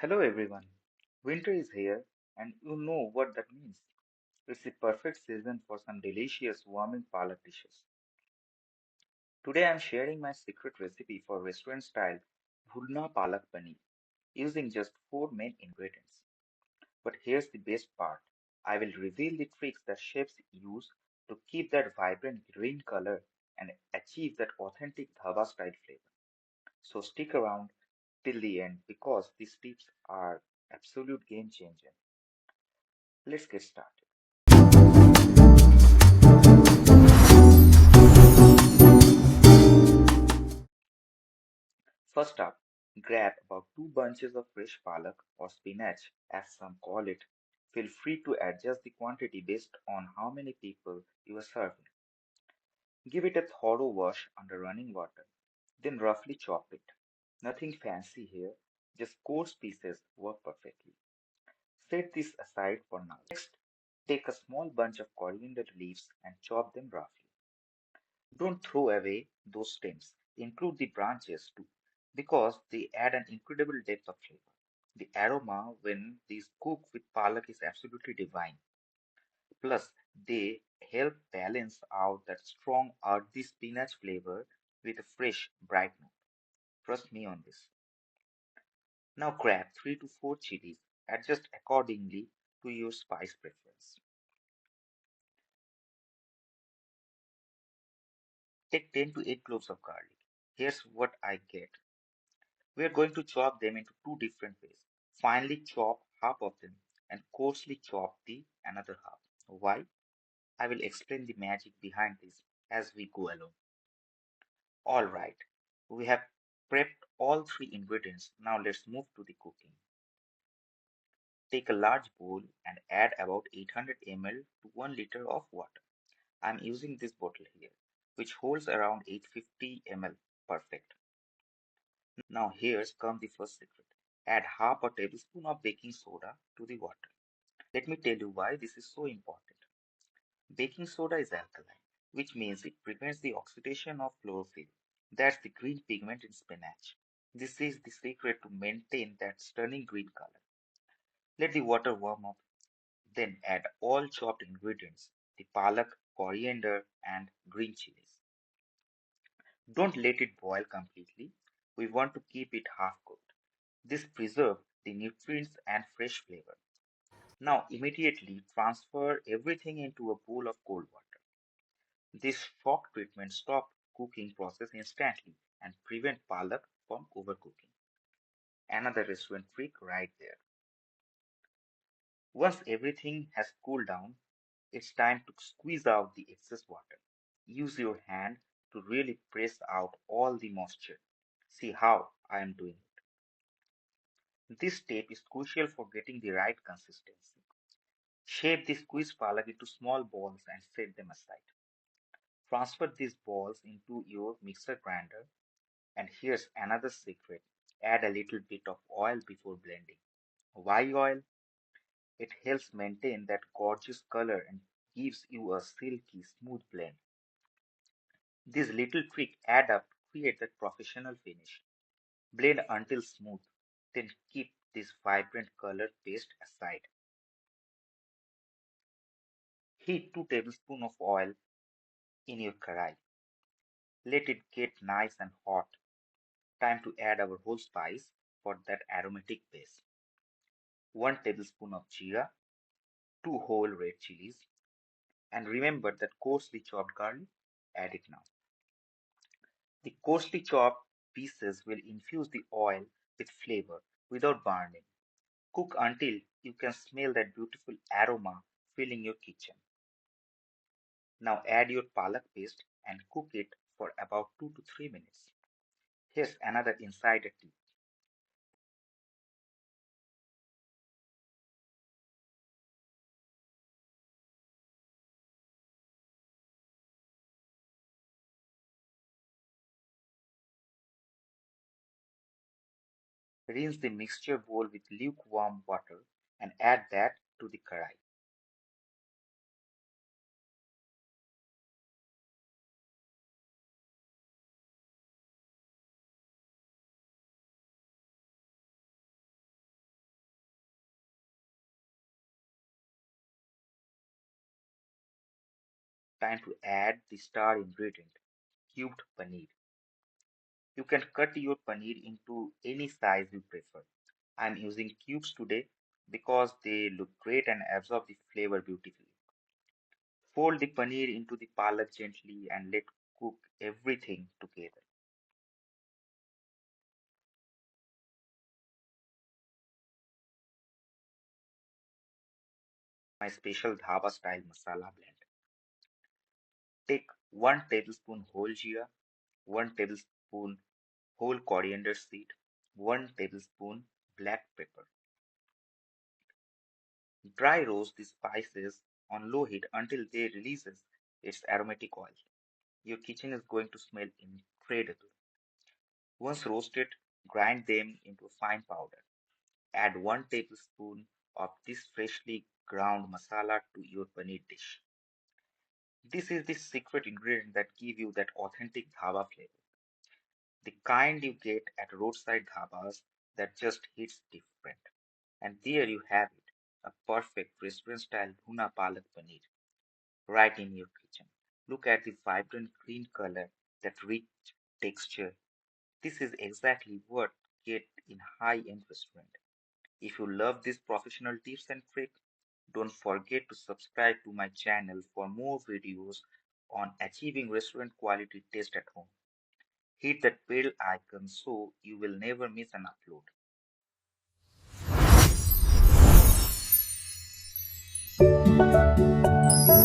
Hello everyone. Winter is here and you know what that means. It's the perfect season for some delicious warming palak dishes. Today I'm sharing my secret recipe for restaurant style Bhuna Palak Paneer using just four main ingredients. But here's the best part. I will reveal the tricks that chefs use to keep that vibrant green color and achieve that authentic dhaba style flavor. So stick around till the end because these tips are absolute game changer. Let's get started. First up, grab about two bunches of fresh palak or spinach, as some call it. Feel free to adjust the quantity based on how many people you are serving. Give it a thorough wash under running water, then roughly chop it. Nothing fancy here, just coarse pieces work perfectly. Set this aside for now. Next, take a small bunch of coriander leaves and chop them roughly. Don't throw away those stems. Include the branches too, because they add an incredible depth of flavor. The aroma when these cook with palak is absolutely divine. Plus, they help balance out that strong earthy spinach flavor with a fresh, bright note. Trust me on this. Now grab 3 to 4 chilies. Adjust accordingly to your spice preference. Take 10 to 8 cloves of garlic. Here's what I get. We are going to chop them into two different ways. Finely chop half of them and coarsely chop the another half. Why? I will explain the magic behind this as we go along. Alright, we have prepped all three ingredients. Now let's move to the cooking. Take a large bowl and add about 800 ml to 1 liter of water. I'm using this bottle here, which holds around 850 ml. Perfect. Now here's come the first secret. Add half a tablespoon of baking soda to the water. Let me tell you why this is so important. Baking soda is alkaline, which means it prevents the oxidation of chlorophyll. That's the green pigment in spinach. This is the secret to maintain that stunning green color. Let the water warm up, then add all chopped ingredients, the palak, coriander, and green chilies. Don't let it boil completely. We want to keep it half cooked. This preserves the nutrients and fresh flavor. Now immediately transfer everything into a bowl of cold water. This shock treatment stops cooking process instantly and prevent palak from overcooking. Another restaurant trick right there. Once everything has cooled down, it's time to squeeze out the excess water. Use your hand to really press out all the moisture. See how I am doing it. This step is crucial for getting the right consistency. Shape the squeezed palak into small balls and set them aside. Transfer these balls into your mixer grinder. And here's another secret. Add a little bit of oil before blending. Why oil? It helps maintain that gorgeous color and gives you a silky, smooth blend. These little tricks add up to create that professional finish. Blend until smooth, then keep this vibrant color paste aside. Heat 2 tablespoons of oil in your karai. Let it get nice and hot. Time to add our whole spice for that aromatic base. 1 tablespoon of jeera, 2 whole red chilies, and remember that coarsely chopped garlic. Add it now. The coarsely chopped pieces will infuse the oil with flavor without burning. Cook until you can smell that beautiful aroma filling your kitchen. Now add your palak paste and cook it for about 2 to 3 minutes. Here's another insider tip. Rinse the mixture bowl with lukewarm water and add that to the karai. Time to add the star ingredient, cubed paneer. You can cut your paneer into any size you prefer. I'm using cubes today because they look great and absorb the flavor beautifully. Fold the paneer into the palak gently and let cook everything together. My special dhaba style masala blend. Take 1 tablespoon whole jeera, 1 tablespoon whole coriander seed, 1 tablespoon black pepper. Dry roast the spices on low heat until they releases its aromatic oil. Your kitchen is going to smell incredible. Once roasted, grind them into a fine powder. Add 1 tablespoon of this freshly ground masala to your paneer dish. This is the secret ingredient that give you that authentic dhaba flavor, the kind you get at roadside dhabas that just hits different. And there you have it, a perfect restaurant-style Bhuna Palak Paneer right in your kitchen. Look at the vibrant green color, that rich texture. This is exactly what get in high-end restaurant. If you love these professional tips and tricks, don't forget to subscribe to my channel for more videos on achieving restaurant quality taste at home. Hit that bell icon so you will never miss an upload.